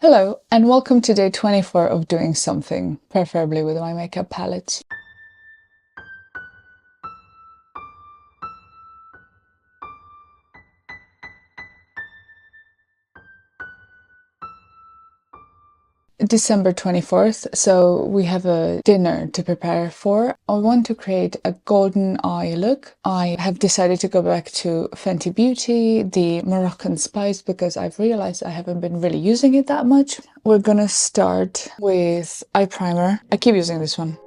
Hello, and welcome to day 24 of doing something, preferably with my makeup palette. December 24th, so we have a dinner to prepare for. I want to create a golden eye look. I have decided to go back to Fenty Beauty, the Moroccan Spice, because I've realized I haven't been really using it that much. We're gonna start with eye primer. I keep using this one.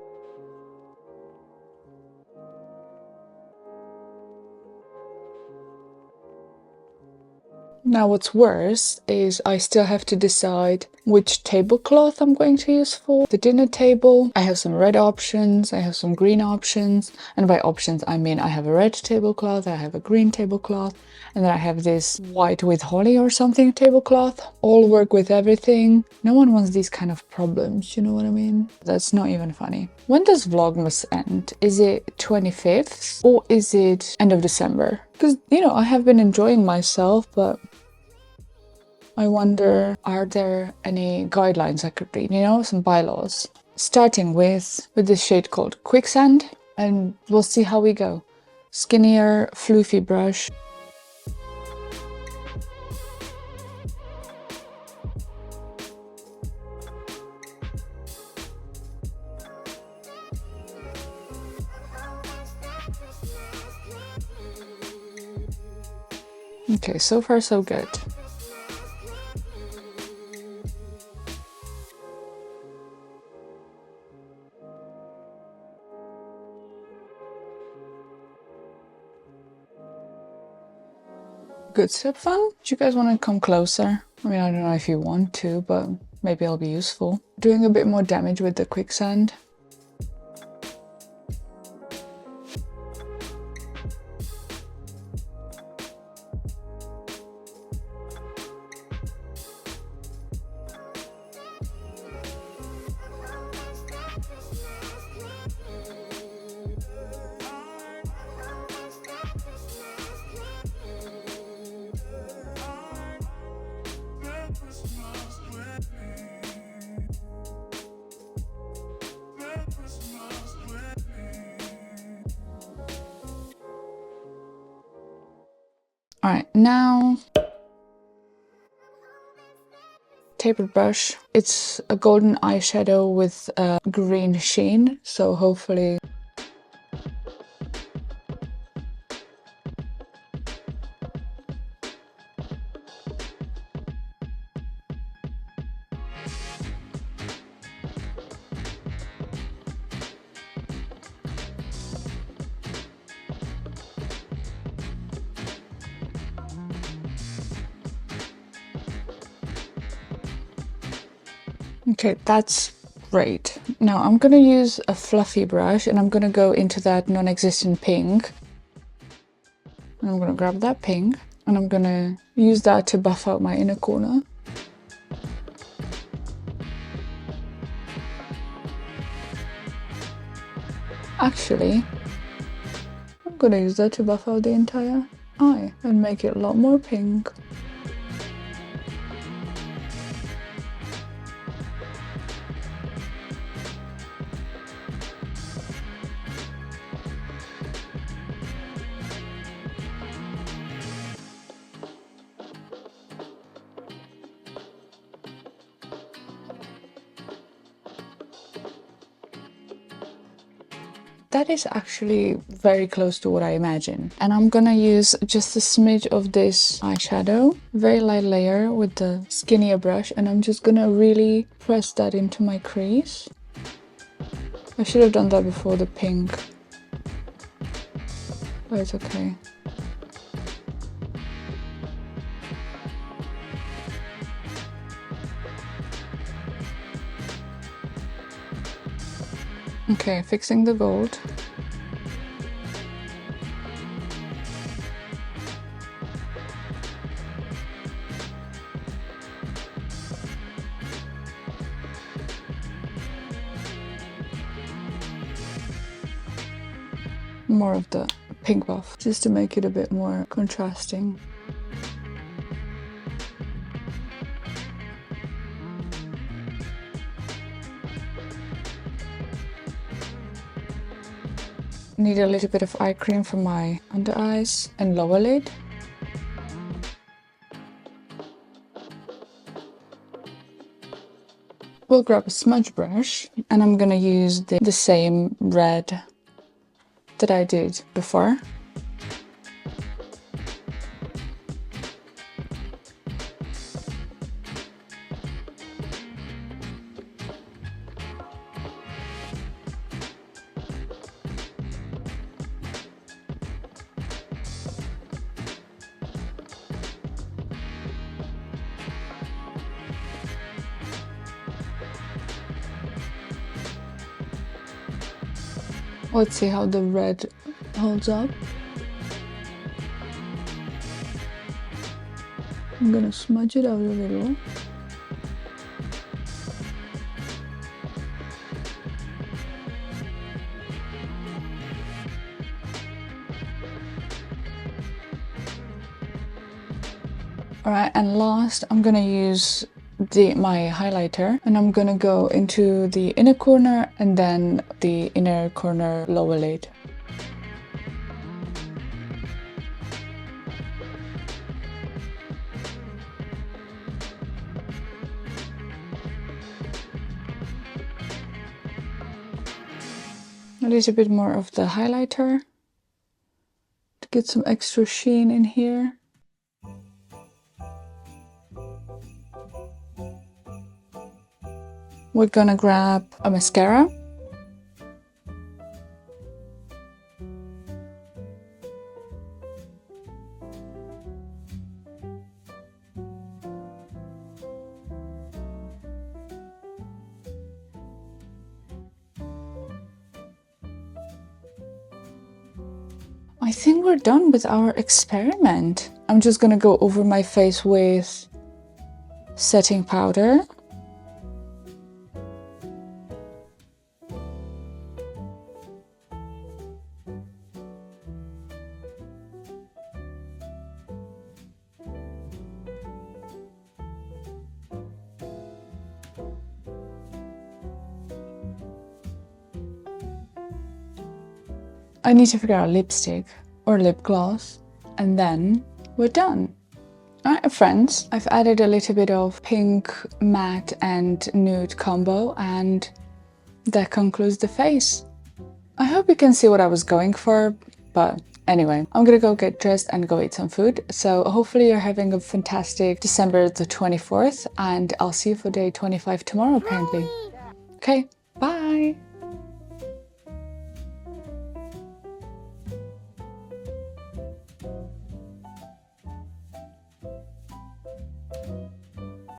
Now what's worse is I still have to decide which tablecloth I'm going to use for the dinner table. I have some red options, I have some green options, and by options I mean I have a red tablecloth, I have a green tablecloth, and then I have this white with holly or something tablecloth. All work with everything. No one wants these kind of problems, you know what I mean? That's not even funny. When does Vlogmas end? Is it 25th or is it end of December? Because, you know, I have been enjoying myself, but I wonder, are there any guidelines I could read, you know, some bylaws? Starting with this shade called Quicksand, and we'll see how we go. Skinnier, floofy brush. Okay, so far so good. Good so far. Do you guys want to come closer? I mean, I don't know if you want to, but maybe it'll be useful. Doing a bit more damage with the Quicksand. All right, now tapered brush. It's a golden eyeshadow with a green sheen, so hopefully okay, that's great. Now I'm gonna use a fluffy brush and I'm gonna go into that non-existent pink. And I'm gonna grab that pink and I'm gonna use that to buff out my inner corner. Actually, I'm gonna use that to buff out the entire eye and make it a lot more pink. That is actually very close to what I imagined. And I'm gonna use just a smidge of this eyeshadow, very light layer with the skinnier brush, and I'm just gonna really press that into my crease. I should have done that before the pink, but it's okay. Okay, fixing the gold. More of the pink buff, just to make it a bit more contrasting. need a little bit of eye cream for my under eyes and lower lid. We'll grab a smudge brush and I'm gonna use the same red that I did before. Let's see how the red holds up. I'm gonna smudge it out a little. Alright, and last I'm gonna use my highlighter, and I'm gonna go into the inner corner and then the inner corner lower lid. A little bit more of the highlighter to get some extra sheen in here. We're gonna grab a mascara. I think we're done with our experiment. I'm just gonna go over my face with setting powder. I need to figure out lipstick or lip gloss, and then we're done. Alright friends, I've added a little bit of pink, matte and nude combo, and that concludes the face. I hope you can see what I was going for, but anyway, I'm gonna go get dressed and go eat some food. So hopefully you're having a fantastic December the 24th, and I'll see you for day 25 tomorrow apparently. Okay, bye!